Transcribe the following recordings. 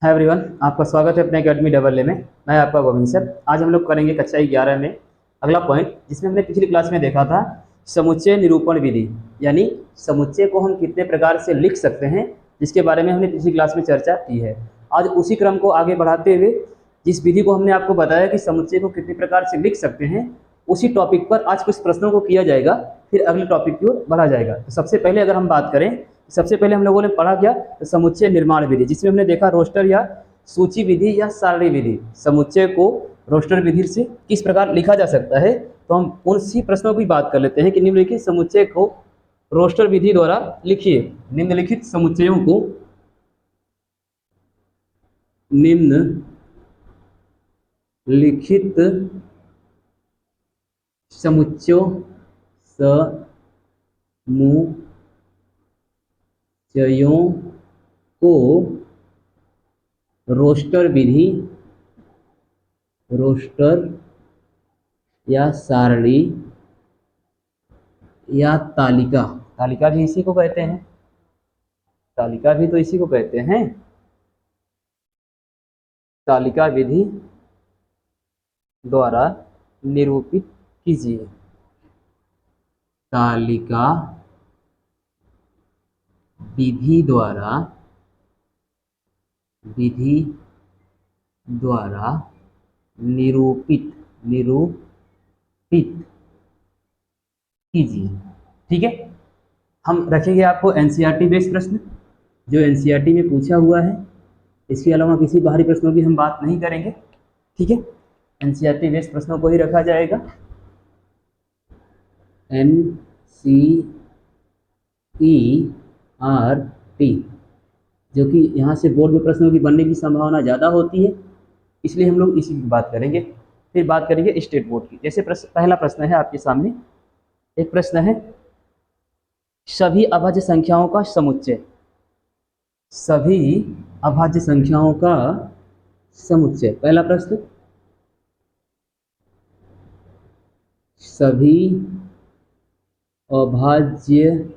Hi everyone, आपका स्वागत है अपने एकेडमी डबल ए में। मैं आपका गोविंद सर। आज हम लोग करेंगे कक्षा 11 में अगला पॉइंट, जिसमें हमने पिछली क्लास में देखा था समुच्चय निरूपण विधि, यानी समुच्चय को हम कितने प्रकार से लिख सकते हैं, जिसके बारे में हमने पिछली क्लास में चर्चा की है। आज उसी क्रम को आगे बढ़ाते हुए जिस विधि को हमने आपको बताया कि समुच्चय को कितने प्रकार से लिख सकते हैं, उसी टॉपिक पर आज कुछ प्रश्नों को किया जाएगा, फिर अगले टॉपिक की ओर बढ़ा जाएगा। तो सबसे पहले अगर हम बात करें, सबसे पहले हम लोगों ने पढ़ा क्या, तो समुच्चय निर्माण विधि, जिसमें हमने देखा रोस्टर या सूची विधि या सारणी विधि। समुच्चय को रोस्टर विधि से किस प्रकार लिखा जा सकता है, तो हम उसी प्रश्नों की बात कर लेते हैं कि निम्नलिखित समुच्चय को रोस्टर विधि द्वारा लिखिए। निम्नलिखित समुच्चयों को निम्नलिखित समुच्चयों को रोस्टर विधि, रोस्टर या सारणी या तालिका, तालिका भी इसी को कहते हैं, तालिका भी तो इसी को कहते हैं, तालिका विधि द्वारा निरूपित कीजिए। तालिका विधि द्वारा निरूपित कीजिए। ठीक है, हम रखेंगे आपको एनसीईआरटी बेस्ड प्रश्न जो एनसीईआरटी में पूछा हुआ है। इसके अलावा किसी बाहरी प्रश्नों की हम बात नहीं करेंगे। ठीक है, एनसीईआरटी बेस्ड प्रश्नों को ही रखा जाएगा। एनसीईआरटी, जो कि यहाँ से बोर्ड में प्रश्नों की बनने की संभावना ज़्यादा होती है, इसलिए हम लोग इसी की बात करेंगे। फिर बात करेंगे स्टेट बोर्ड की। जैसे पहला प्रश्न है आपके सामने, एक प्रश्न है सभी अभाज्य संख्याओं का समुच्चय। सभी अभाज्य संख्याओं का समुच्चय, पहला प्रश्न, सभी अभाज्य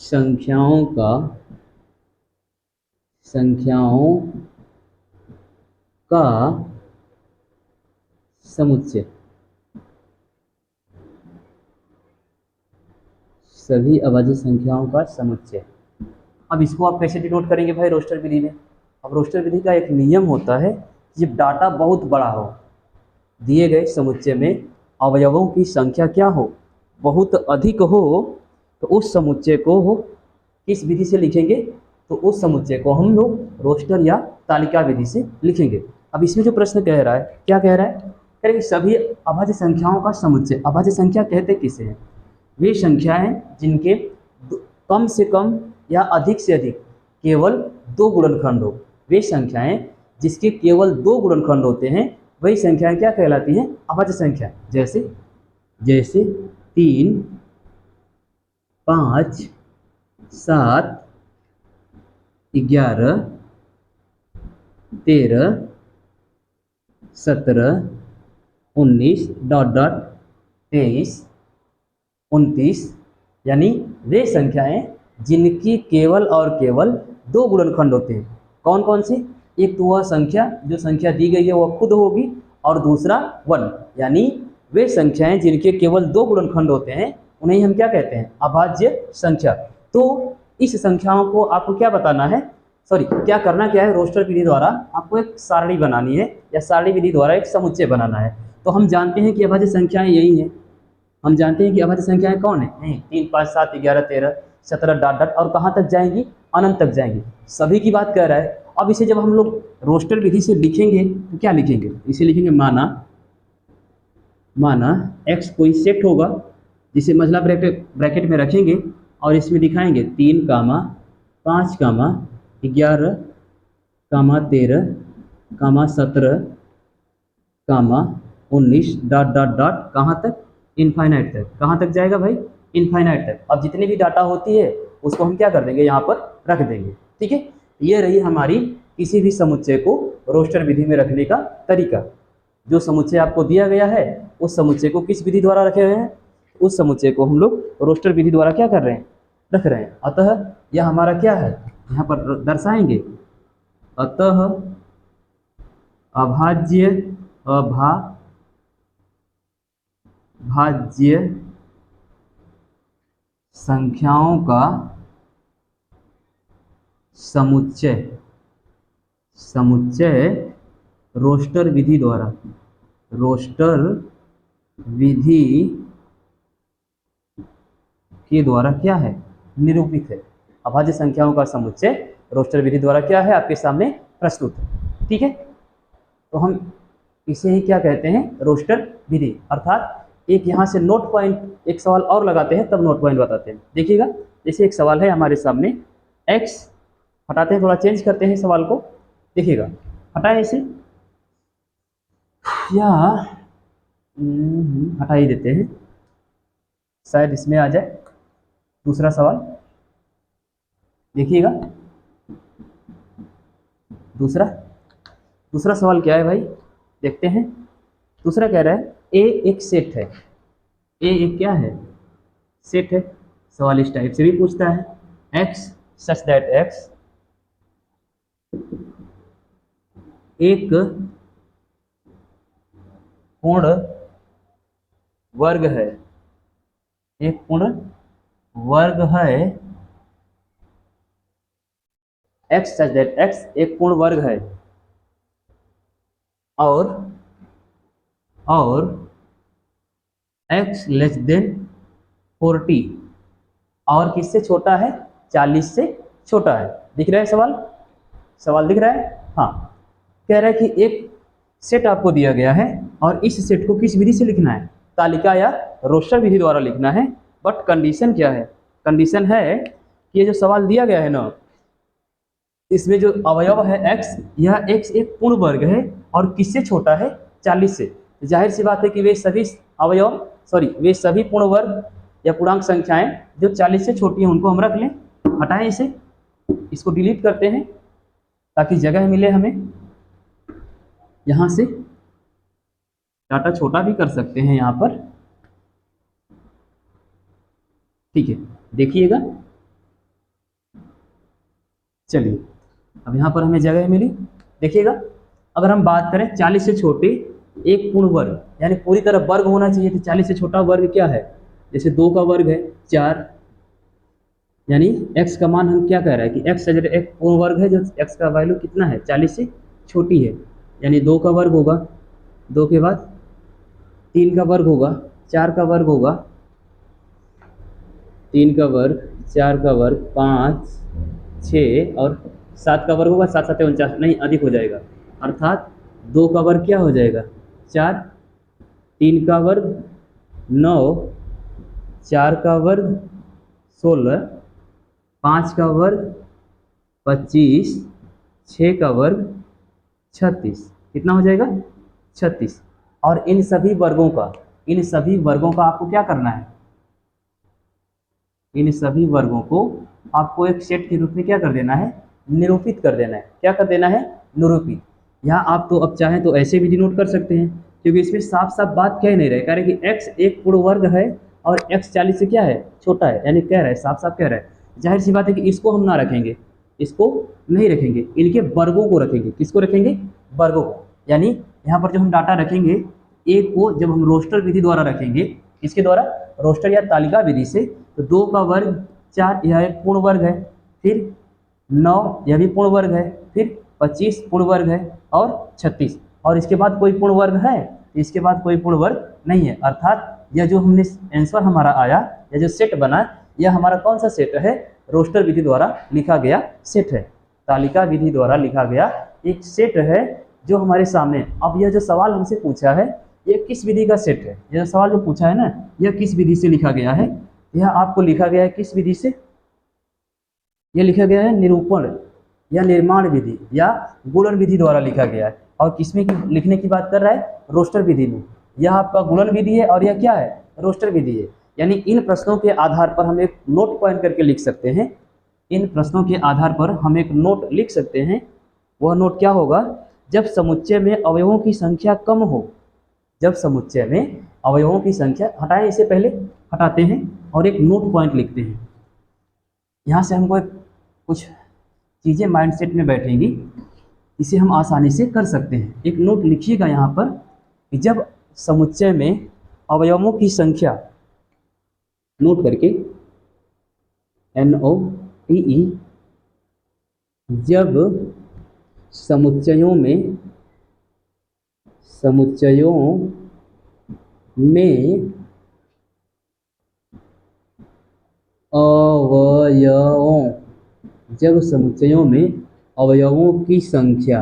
संख्याओं का समुच्चय। सभी अभाज्य संख्याओं का समुच्चय। अब इसको आप कैसे डिनोट करेंगे भाई रोस्टर विधि में? अब रोस्टर विधि का एक नियम होता है, जब डाटा बहुत बड़ा हो, दिए गए समुच्चय में अवयवों की संख्या क्या हो, बहुत अधिक हो, तो उस समुच्चय को किस विधि से लिखेंगे? तो उस समुच्चय को हम लोग रोस्टर या तालिका विधि से लिखेंगे। अब इसमें जो प्रश्न कह रहा है, क्या कह रहा है? कह रहे कि सभी अभाज्य संख्याओं का समुच्चय। अभाज्य संख्या कहते किसे हैं? वे संख्याएं जिनके कम से कम या अधिक से अधिक केवल 2 गुणनखंड हो। वे संख्याएं जिसके केवल 2 गुणनखंड होते हैं, वही संख्याएं क्या कहलाती हैं? अभाज्य संख्या। जैसे 3, 5, 7, 11, 13, 17, 19, 23, 29, यानी वे संख्याएं जिनकी केवल और केवल 2 गुणनखंड होते हैं। कौन कौन से? एक तो वह संख्या जो संख्या दी गई है वह खुद होगी, और दूसरा 1, यानी वे संख्याएं जिनके केवल 2 गुणनखंड होते हैं, उन्हें हम क्या कहते हैं? अभाज्य संख्या। तो इस संख्याओं को आपको क्या बताना है, क्या करना क्या है? रोस्टर विधि द्वारा आपको एक सारणी बनानी है, या सारणी विधि द्वारा एक समुच्चय बनाना है। तो हम जानते हैं कि अभाज्य संख्याएं यही हैं। हम जानते हैं कि अभाज्य संख्याएं कौन है? नहीं, 3, 5, 7, 11, 13, 17 डॉट डॉट, और कहाँ तक जाएंगी? अनंत तक जाएंगी। सभी की बात कर रहा है। अब इसे जब हम लोग रोस्टर विधि से लिखेंगे तो क्या लिखेंगे? इसे लिखेंगे माना x कोई सेट होगा, जिसे मझला ब्रैकेट में रखेंगे, और इसमें दिखाएंगे 3, 5, 11, 13, 17, 19 डॉट डॉट डॉट, कहाँ तक? इनफाइनाइट तक। कहाँ तक जाएगा भाई? इनफाइनाइट तक। अब जितनी भी डाटा होती है उसको हम क्या कर देंगे? यहाँ पर रख देंगे। ठीक है, ये रही हमारी किसी भी समुच्चय को रोस्टर विधि में रखने का तरीका। जो समुच्चय आपको दिया गया है, उस समुच्चय को किस विधि द्वारा रखे हुए हैं? उस समुच्चय को हम लोग रोस्टर विधि द्वारा क्या कर रहे हैं? रख रहे हैं। अतः यह हमारा क्या है? यहाँ पर दर्शाएंगे अतः अभाज्य संख्याओं का समुच्चय रोस्टर विधि के द्वारा क्या है, निरूपित है। अभाज्य संख्याओं का समुच्चय रोस्टर विधि द्वारा क्या है, आपके सामने प्रस्तुत है। ठीक है, तो हम इसे ही क्या कहते हैं, रोस्टर विधि। अर्थात एक यहाँ से नोट पॉइंट, एक सवाल और लगाते हैं तब नोट पॉइंट बताते हैं। देखिएगा, जैसे एक सवाल है हमारे सामने, x हटाते हैं, थोड़ा चेंज करते हैं सवाल को। देखिएगा, हटाएं इसे या हटा ही देते हैं, शायद इसमें आ जाए। दूसरा सवाल देखिएगा, दूसरा सवाल क्या है भाई, देखते हैं। दूसरा कह रहा है ए एक सेट है, ए एक क्या है, सेट है। सवाल इस टाइप से भी पूछता है, x सच दैट x एक पूर्ण वर्ग है, एक पूर्ण वर्ग है, x सच दैट x एक पूर्ण वर्ग है, और x लेस देन 40, और किससे छोटा है, 40 से छोटा है। दिख रहा है सवाल दिख रहा है। हाँ, कह रहा है कि एक सेट आपको दिया गया है और इस सेट को किस विधि से लिखना है, तालिका या रोस्टर विधि द्वारा लिखना है। बट कंडीशन क्या है, कंडीशन है कि ये जो सवाल दिया गया है ना, इसमें जो अवयव है x, यह x एक पूर्ण वर्ग है और किससे छोटा है, 40 से। जाहिर सी बात है कि वे सभी पूर्ण वर्ग या पूर्णांक संख्याएं जो 40 से छोटी हैं उनको हम रख लें। हटाएं इसे, इसको डिलीट करते हैं ताकि जगह मिले हमें। यहाँ से डाटा छोटा भी कर सकते हैं यहाँ पर, ठीक है। देखिएगा, चलिए अब यहाँ पर हमें जगह मिली। देखिएगा, अगर हम बात करें 40 से छोटे एक पूर्ण वर्ग, यानी पूरी तरह वर्ग होना चाहिए, तो 40 से छोटा वर्ग क्या है, जैसे 2 का वर्ग है 4, यानी x का मान हम क्या कह रहे हैं कि x एक पूर्ण वर्ग है जो x का वैल्यू कितना है, 40 से छोटी है, यानी 2 का वर्ग होगा, 2 के बाद 3 का वर्ग होगा, 4 का वर्ग होगा, 3 का वर्ग, 4 का वर्ग, 5, 6 और 7 का वर्ग होगा, 7 7 49, नहीं अधिक हो जाएगा, अर्थात 2 का वर्ग क्या हो जाएगा, 4, 3 का वर्ग 9, 4 का वर्ग 16, 5 का वर्ग 25, 6 का वर्ग 36, कितना हो जाएगा, 36। और इन सभी वर्गों का आपको क्या करना है, इन सभी वर्गों को आपको एक सेट के रूप में क्या कर देना है, निरूपित कर देना है। क्या कर देना है, निरूपित। यहाँ आप तो अब चाहें तो ऐसे भी डिनोट कर सकते हैं, क्योंकि इसमें साफ साफ बात कह नहीं रहे, कह रहे कि x एक पूर्ण वर्ग है और x 40 से क्या है, छोटा है, यानी कह रहा है, साफ साफ कह रहा है। जाहिर सी बात है कि इसको हम ना रखेंगे, इसको नहीं रखेंगे, इनके वर्गों को रखेंगे। किसको रखेंगे, वर्गों को। यानी यहाँ पर जो हम डाटा रखेंगे, ए को जब हम रोस्टर विधि द्वारा रखेंगे, इसके द्वारा, रोस्टर या तालिका विधि से, तो 2 का वर्ग 4, यह एक पूर्ण वर्ग है, फिर 9 यह भी पूर्ण वर्ग है, फिर 25 पूर्ण वर्ग है, और 36, और इसके बाद कोई पूर्ण वर्ग है, इसके बाद कोई पूर्ण वर्ग नहीं है। अर्थात यह जो हमने आंसर हमारा आया, यह जो सेट बना, यह हमारा कौन सा सेट है, रोस्टर विधि द्वारा लिखा गया सेट है, तालिका विधि द्वारा लिखा गया एक सेट है जो हमारे सामने। अब यह जो सवाल हमसे पूछा है, यह किस विधि का सेट है, यह सवाल जो पूछा है ना, यह किस विधि से लिखा गया है, यह आपको लिखा गया है किस विधि से, यह लिखा गया है निरूपण या निर्माण विधि या गुणन विधि द्वारा लिखा गया है। और किसमें लिखने की बात कर रहा है, रोस्टर विधि में। यह आपका गुणन विधि है और यह क्या है, रोस्टर विधि है। यानी इन प्रश्नों के आधार पर हम एक नोट पॉइंट करके लिख सकते हैं, इन प्रश्नों के आधार पर हम एक नोट लिख सकते हैं। वह नोट क्या होगा, जब समुच्चय में अवयवों की संख्या कम हो, जब समुच्चय में अवयवों की संख्या, हटाएं इसे, पहले हटाते हैं और एक नोट पॉइंट लिखते हैं। यहाँ से हमको कुछ चीज़ें माइंडसेट में बैठेंगी। इसे हम आसानी से कर सकते हैं। एक नोट लिखिएगा यहाँ पर कि जब समुच्चय में अवयवों की संख्या, नोट करके NOTE, जब समुच्चयों में अवयवों जब समुच्चयों में अवयवों की संख्या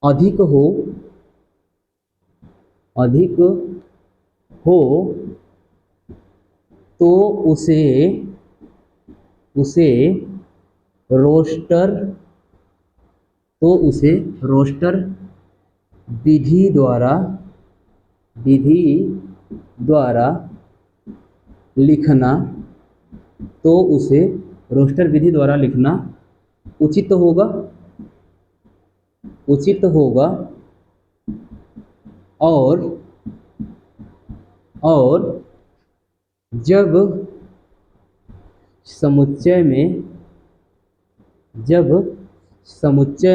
अधिक हो तो उसे रोस्टर विधि द्वारा लिखना उचित होगा और जब समुच्चय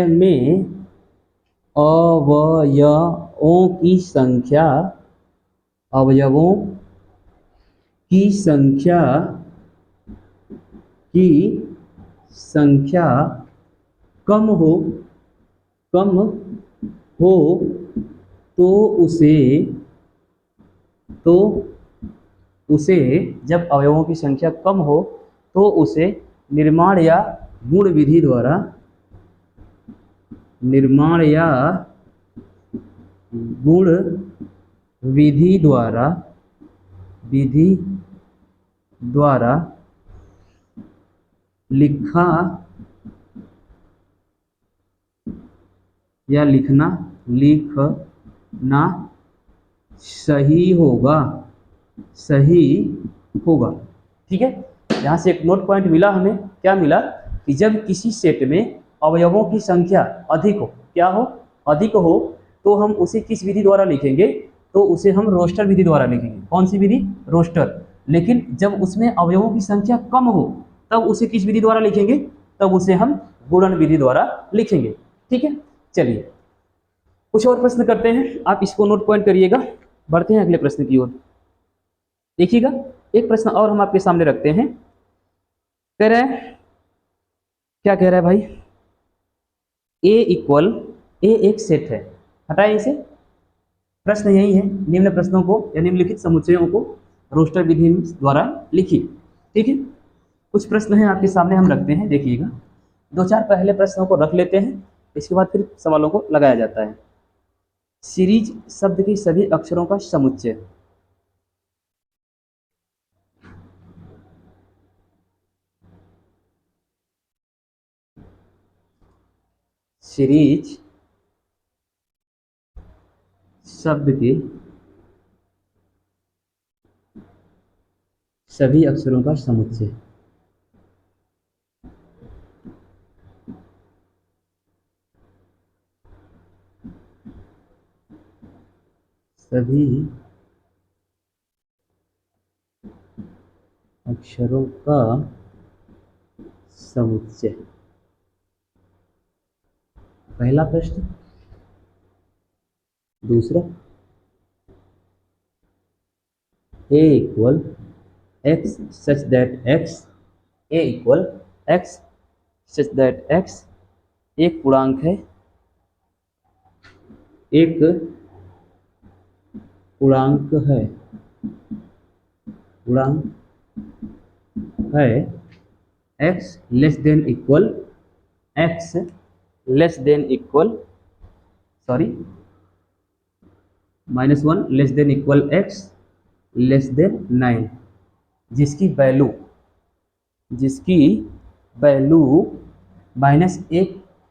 में अवयवों की संख्या कम हो तो उसे जब अवयवों की संख्या कम हो तो उसे निर्माण या गुण विधि द्वारा लिखना सही होगा। ठीक है, यहाँ से एक नोट पॉइंट मिला हमें। क्या मिला कि जब किसी सेट में अवयवों की संख्या अधिक हो तो हम उसे किस विधि द्वारा लिखेंगे? तो उसे हम रोस्टर विधि द्वारा लिखेंगे। कौन सी विधि? रोस्टर। लेकिन जब उसमें अवयवों की संख्या कम हो तब उसे किस विधि द्वारा लिखेंगे? तब उसे हम गुणन विधि द्वारा लिखेंगे। ठीक है, चलिए कुछ और प्रश्न करते हैं, आप इसको नोट पॉइंट करिएगा। बढ़ते हैं अगले प्रश्न की ओर। देखिएगा, एक प्रश्न और हम आपके सामने रखते हैं। कह रहे हैं, क्या कह रहा है भाई? ए एक सेट है। हटाए इसे। प्रश्न यही है, निम्न प्रश्नों को या निम्नलिखित समुच्चयों को रोस्टर विधि द्वारा लिखिए। ठीक है, कुछ प्रश्न हैं आपके सामने, हम रखते हैं। देखिएगा, 2-4 पहले प्रश्नों को रख लेते हैं, इसके बाद फिर सवालों को लगाया जाता है। सीरीज शब्द के सभी अक्षरों का समुच्चय। सीरीज शब्द के सभी अक्षरों का समुच्चय। सभी अक्षरों का समुच्चय। पहला प्रश्न। दूसरा, a equal x such that x एक पूर्णांक है, x less than equal -1 less than equal x less than 9, जिसकी वैल्यू -1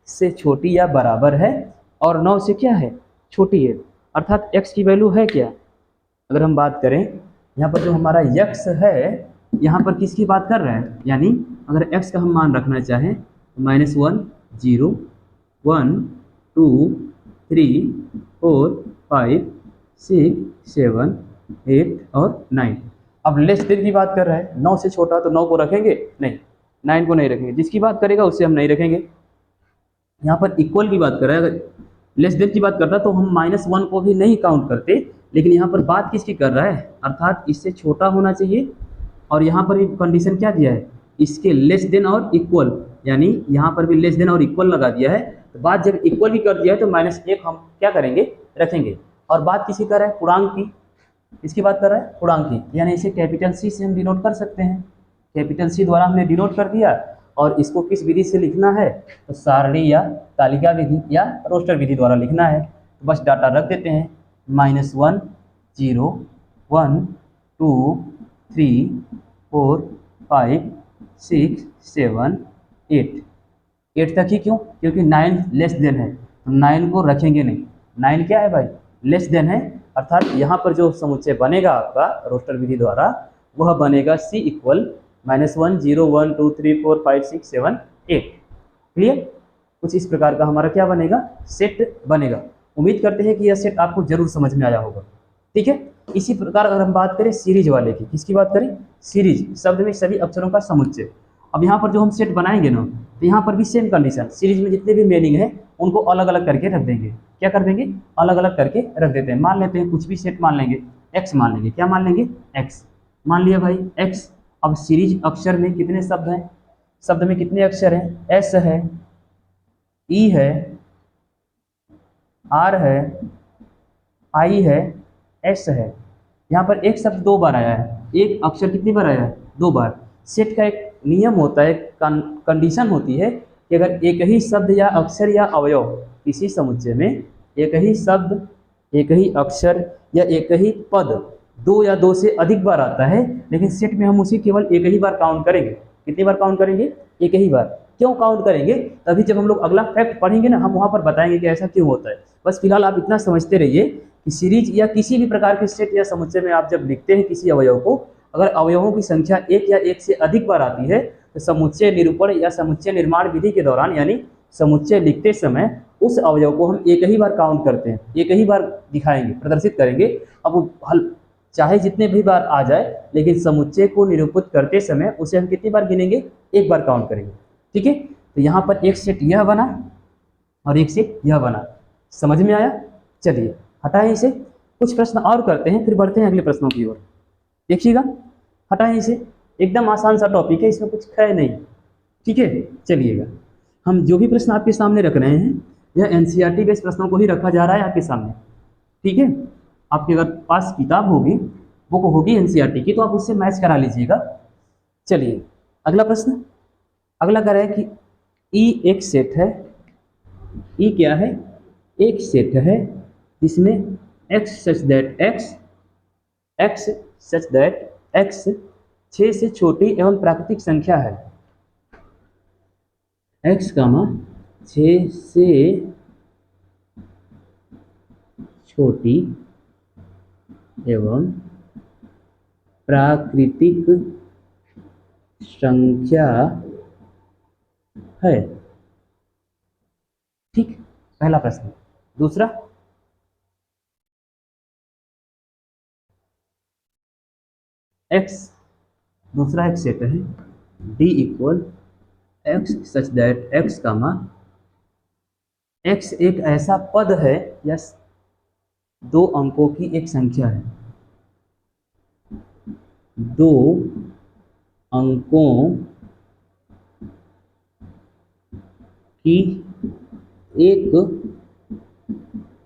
से छोटी या बराबर है और 9 से क्या है? छोटी है। अर्थात x की वैल्यू है क्या? अगर हम बात करें यहाँ पर जो हमारा x है, यहाँ पर किसकी बात कर रहे हैं? यानी अगर x का हम मान रखना चाहें तो -1 0 1 2 3 4 5 6 7 8 और 9। अब लेस देन की बात कर रहे हैं, 9 से छोटा तो 9 को रखेंगे नहीं, 9 को नहीं रखेंगे, जिसकी बात करेगा उससे हम नहीं रखेंगे। यहाँ पर इक्वल की बात कर रहा है, अगर लेस देन की बात करता तो हम -1 को भी नहीं काउंट करते, लेकिन यहाँ पर बात किसकी कर रहा है, अर्थात इससे छोटा होना चाहिए। और यहाँ पर भी कंडीशन क्या दिया है, इसके लेस देन और इक्वल, यानी यहाँ पर भी लेस देन और इक्वल लगा दिया है। तो बात जब इक्वल की कर दिया है तो -1 हम क्या करेंगे, रखेंगे। और बात किसी कर रहा है, पूर्णांक की। इसकी बात कर रहा है पूर्णांक की, यानी इसे कैपिटल सी से हम डिनोट कर सकते हैं। कैपिटल सी द्वारा हमने डिनोट कर दिया। और इसको किस विधि से लिखना है, तो सारणी या तालिका विधि या रोस्टर विधि द्वारा लिखना है। तो बस डाटा रख देते हैं, -1 0 1 2 3 4 5 6 7 8 8 तक ही क्यों, क्योंकि 9 लेस देन है, तो 9 को रखेंगे नहीं। 9 क्या है भाई, लेस देन है, अर्थात यहाँ पर जो समुच्चय बनेगा आपका रोस्टर विधि द्वारा, वह बनेगा C इक्वल -1 0 1 2 3 4 5 6 7 8। क्लियर। कुछ इस प्रकार का हमारा क्या बनेगा, सेट बनेगा। उम्मीद करते हैं कि यह सेट आपको जरूर समझ में आया होगा। ठीक है। इसी प्रकार अगर हम बात करें सीरीज वाले की, किसकी बात करें, सीरीज शब्द में सभी अक्षरों का समुच्चय। अब यहाँ पर जो हम सेट बनाएंगे ना, तो यहाँ पर भी सेम कंडीशन, सीरीज में जितने भी मीनिंग है उनको अलग अलग करके रख देंगे। क्या कर देंगे, अलग अलग करके रख देते हैं। मान लेते हैं कुछ भी सेट मान लेंगे, एक्स मान लेंगे। क्या मान लेंगे, एक्स मान लिया भाई, एक्स। अब सीरीज अक्षर में कितने शब्द हैं, शब्द में कितने अक्षर हैं, एस है, ई है, आर है, आई है, एस है। यहाँ पर एक शब्द 2 बार आया है, एक अक्षर कितनी बार आया है, 2 बार। सेट का एक नियम होता है, कंडीशन होती है कि अगर एक ही शब्द या अक्षर या अवयव किसी समुच्चय में, एक ही शब्द, एक ही अक्षर या एक ही पद 2 या 2 से अधिक बार आता है, लेकिन सेट में हम उसे केवल एक ही बार काउंट करेंगे। कितनी बार काउंट करेंगे, एक ही बार। क्यों काउंट करेंगे, तभी जब हम लोग अगला फैक्ट पढ़ेंगे ना, हम वहाँ पर बताएंगे कि ऐसा क्यों होता है। बस फिलहाल आप इतना समझते रहिए कि सीरीज या किसी भी प्रकार के सेट या समुच्चय में आप जब लिखते हैं किसी अवयव को, अगर अवयवों की संख्या एक या एक से अधिक बार आती है, तो समुच्चय निरूपण या समुच्चय निर्माण विधि के दौरान, यानी समुच्चय लिखते समय उस अवयव को हम एक ही बार काउंट करते हैं, एक ही बार दिखाएंगे, प्रदर्शित करेंगे। अब वो हल चाहे जितने भी बार आ जाए, लेकिन समुच्चय को निरूपित करते समय उसे हम कितनी बार गिनेंगे, एक बार काउंट करेंगे। ठीक है। तो यहाँ पर एक सेट यह बना और एक सेट यह बना। समझ में आया। चलिए हटाएं इसे, कुछ प्रश्न और करते हैं, फिर बढ़ते हैं अगले प्रश्नों की ओर। देखिएगा, हटाएं इसे, एकदम आसान सा टॉपिक है, इसमें कुछ है नहीं। ठीक है। चलिएगा, हम जो भी प्रश्न आपके सामने रख रहे हैं, यह एनसीईआरटी बेस्ड प्रश्नों को ही रखा जा रहा है आपके सामने। ठीक है। आपके अगर पास किताब होगी, बुक होगी एनसीईआरटी की, तो आप उससे मैच करा लीजिएगा। चलिए अगला प्रश्न, अगला कह रहा है कि ई एक सेट है। ई क्या है, एक सेट है जिसमें एक्स सच दैट एक्स 6 से छोटी एवं प्राकृतिक संख्या है। एक्स कामा 6 से छोटी एवं प्राकृतिक संख्या है। ठीक, पहला प्रश्न। दूसरा, एक्स दूसरा एक सेट है, D equal x such that x comma x एक ऐसा पद है या 2 अंकों की एक संख्या है, 2 अंकों की एक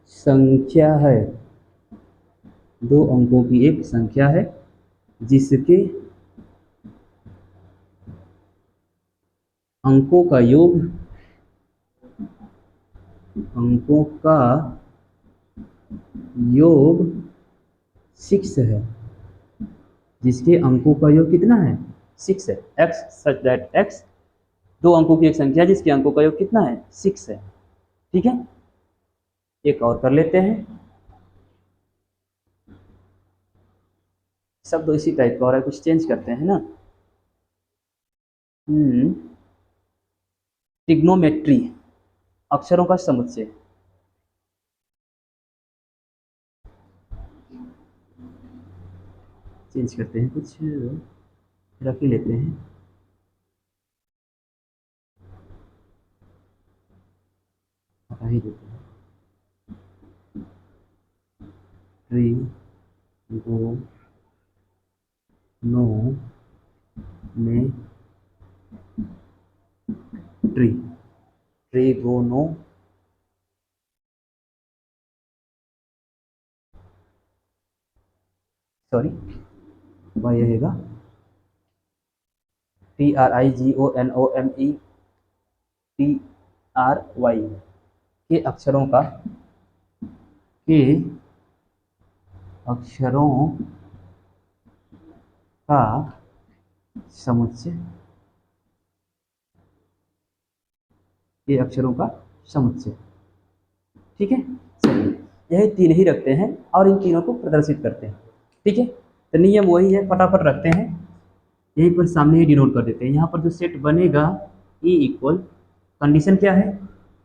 संख्या है, 2 अंकों की एक संख्या है जिसके अंकों का योग, अंकों का योग 6 है, जिसके अंकों का योग कितना है, 6 है। एक्स सच दैट एक्स 2 अंकों की एक संख्या जिसके अंकों का योग कितना है, 6 है। ठीक है। एक और कर लेते हैं, सब दो इसी टाइप का हो रहा है, कुछ चेंज करते हैं ना। ट्रिग्नोमेट्री अक्षरों का समुच्चय। चेंज करते हैं, कुछ रख ही लेते हैं। बता ही देते हैं। ट्रिगोनोमेट्री, ट्रिगोनो सॉरी वह रहेगा TRIGONOMETRY के अक्षरों का, के अक्षरों का समुच्चय, के अक्षरों का समुच्चय। ठीक है, चलिए यही तीन ही रखते हैं और इन तीनों को प्रदर्शित करते हैं। ठीक है, तो नियम वही है, फटाफट रखते हैं, यहीं पर सामने ही डिनोट कर देते हैं। यहाँ पर जो सेट बनेगा E इक्वल, कंडीशन क्या है,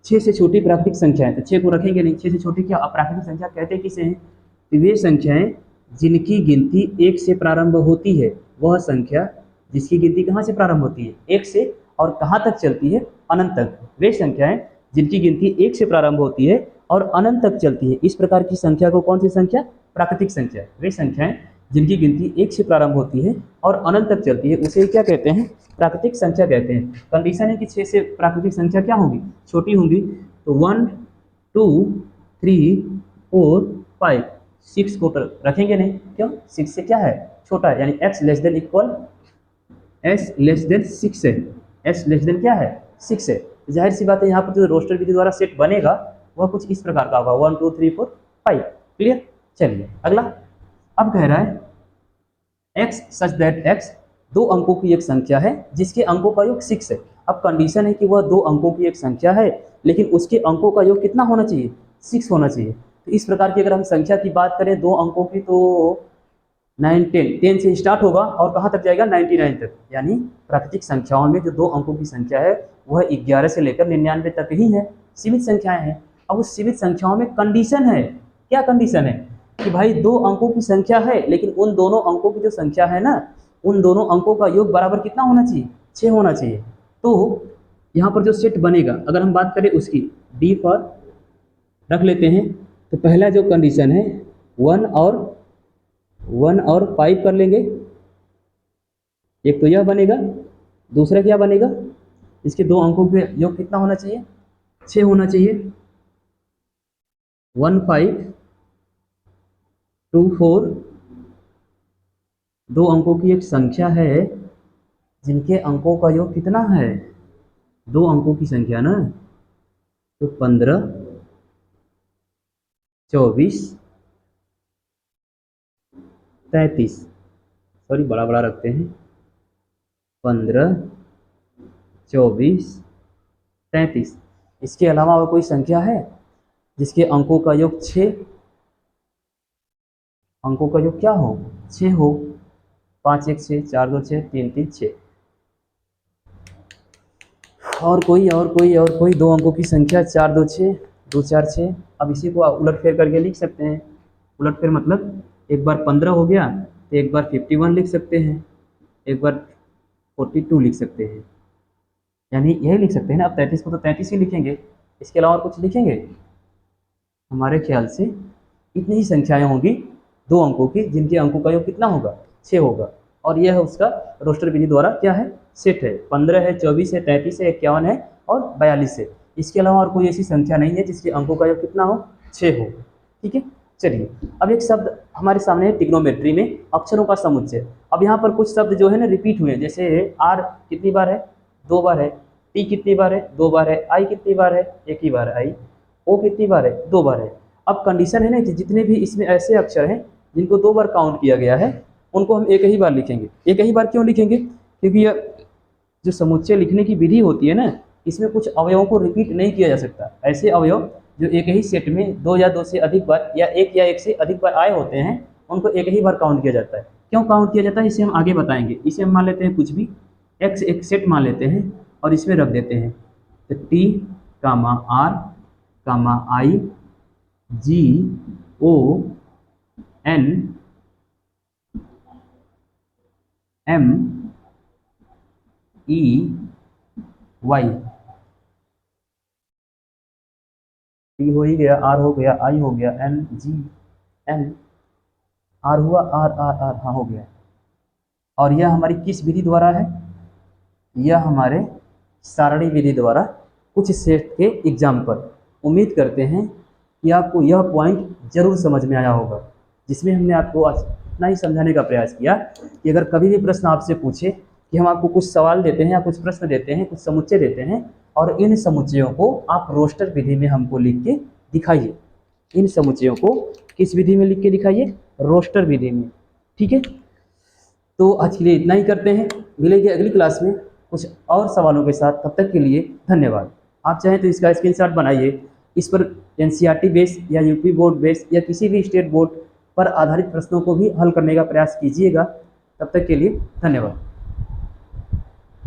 6 से छोटी प्राकृतिक संख्या है, तो 6 को रखेंगे नहीं, 6 से छोटी क्या अप्राकृतिक संख्या कहते किसे हैं, तो वे संख्याएं जिनकी गिनती 1 से प्रारंभ होती है, वह संख्या जिसकी गिनती कहाँ से प्रारंभ होती है, 1 से, और कहाँ तक चलती है, अनंत तक। वे संख्याएं जिनकी गिनती 1 से प्रारंभ होती है और अनंत तक चलती है, इस प्रकार की संख्या को कौन सी संख्या, प्राकृतिक संख्या। वे संख्याएं जिनकी गिनती 1 से प्रारंभ होती है और अनंत तक चलती है, उसे क्या कहते हैं, प्राकृतिक संख्या कहते हैं। कंडीशन है कि 6 से प्राकृतिक संख्या क्या होगी, छोटी होंगी, तो 1 2 3 4 5 6 को रखेंगे नहीं, क्यों, 6 से क्या है, छोटा है, यानी x less than equal s less than 6 है, s लेस देन क्या है, 6 है। जाहिर सी बात है यहाँ पर जो रोस्टर विधि द्वारा सेट बनेगा वह कुछ इस प्रकार का होगा, 1 2 3 4 5। क्लियर, चलिए अगला। अब कह रहा है x सच दैट x दो अंकों की एक संख्या है जिसके अंकों का योग 6 है। अब कंडीशन है कि वह दो अंकों की एक संख्या है लेकिन उसके अंकों का योग कितना होना चाहिए, 6 होना चाहिए। तो इस प्रकार की अगर हम संख्या की बात करें दो अंकों की, तो 9 10 10 से स्टार्ट होगा और कहाँ तक जाएगा, 99 तक। यानी प्राकृतिक संख्याओं में जो दो अंकों की संख्या है वह 11 से लेकर 99 तक ही है, सीमित संख्याएं हैं। अब उस सीमित संख्याओं में कंडीशन है, क्या कंडीशन है, कि भाई दो अंकों की संख्या है लेकिन उन दोनों अंकों की जो संख्या है ना, उन दोनों अंकों का योग बराबर कितना होना चाहिए, 6 होना चाहिए। तो यहाँ पर जो सेट बनेगा अगर हम बात करें उसकी, डी फॉर रख लेते हैं, तो पहला जो कंडीशन है 1 और 5 कर लेंगे, एक तो यह बनेगा, दूसरा क्या बनेगा, इसके दो अंकों के योग कितना होना चाहिए, 6 होना चाहिए। 1 5 2 4 दो अंकों की एक संख्या है जिनके अंकों का योग कितना है, दो अंकों की संख्या ना, तो 15 24 33, सॉरी बड़ा बड़ा रखते हैं, 15 24 33। इसके अलावा और कोई संख्या है जिसके अंकों का योग 6, अंकों का योग क्या हो, 6 हो, 5 1 6 4 2 6 3 3 6। और कोई दो अंकों की संख्या 4 2 6 2 4 6। अब इसी को उलट फेर करके लिख सकते हैं, उलट फेर मतलब एक बार 15 हो गया तो एक बार 51 लिख सकते हैं, एक बार 42 लिख सकते हैं, यानी यही लिख सकते हैं ना। अब 33 को तो 33 ही लिखेंगे, इसके अलावा और कुछ लिखेंगे, हमारे ख्याल से इतनी ही संख्याएं होंगी दो अंकों की जिनके अंकों का योग कितना होगा, 6 होगा। और यह है उसका रोस्टर विधि द्वारा क्या है, सेट है, 15 है, 24 है, 33 है, 51 है और 42 है। इसके अलावा और कोई ऐसी संख्या नहीं है जिसके अंकों का योग कितना हो, 6 हो। ठीक है, चलिए अब एक शब्द हमारे सामने है ट्रिग्नोमेट्री में अक्षरों का समुच्चय। अब यहाँ पर कुछ शब्द जो है ना रिपीट हुए, जैसे आर कितनी बार है, 2 बार है, टी कितनी बार है, 2 बार है, आई कितनी बार है, एक ही बार आई, ओ कितनी बार है, 2 बार है। अब कंडीशन है ना कि जितने भी इसमें ऐसे अक्षर हैं जिनको 2 बार काउंट किया गया है उनको हम एक ही बार लिखेंगे। एक ही बार क्यों लिखेंगे, क्योंकि यह जो समुच्चय लिखने की विधि होती है ना, इसमें कुछ अवयवों को रिपीट नहीं किया जा सकता। ऐसे अवयव जो एक ही सेट में 2 या 2 से अधिक बार या एक से अधिक बार आए होते हैं उनको एक ही बार काउंट किया जाता है। क्यों काउंट किया जाता है इसे हम आगे बताएंगे। इसे हम मान लेते हैं कुछ भी एक्स एक सेट मान लेते हैं और इसमें रख देते हैं, तो T comma R comma I G O N M E Y. P हो ही गया, R हो गया, I हो गया, N G N, R हुआ, R, हाँ हो गया। और यह हमारी किस विधि द्वारा है? यह हमारे सारणी विधि द्वारा कुछ सेट के एग्जाम पर। उम्मीद करते हैं कि आपको यह पॉइंट जरूर समझ में आया होगा, जिसमें हमने आपको आज इतना ही समझाने का प्रयास किया कि अगर कभी भी प्रश्न आपसे पूछे कि हम आपको कुछ सवाल देते हैं या कुछ प्रश्न देते हैं, कुछ समुच्चय देते हैं, और इन समुच्चयों को आप रोस्टर विधि में हमको लिख के दिखाइए। इन समुच्चयों को किस विधि में लिख के दिखाइए? रोस्टर विधि में। ठीक है, तो आज के लिए इतना ही करते हैं, मिलेंगे अगली क्लास में कुछ और सवालों के साथ। तब तक के लिए धन्यवाद। आप चाहें तो इसका स्क्रीनशॉट बनाइए, इस पर एनसीईआरटी बेस या यूपी बोर्ड बेस या किसी भी स्टेट बोर्ड पर आधारित प्रश्नों को भी हल करने का प्रयास कीजिएगा। तब तक के लिए धन्यवाद।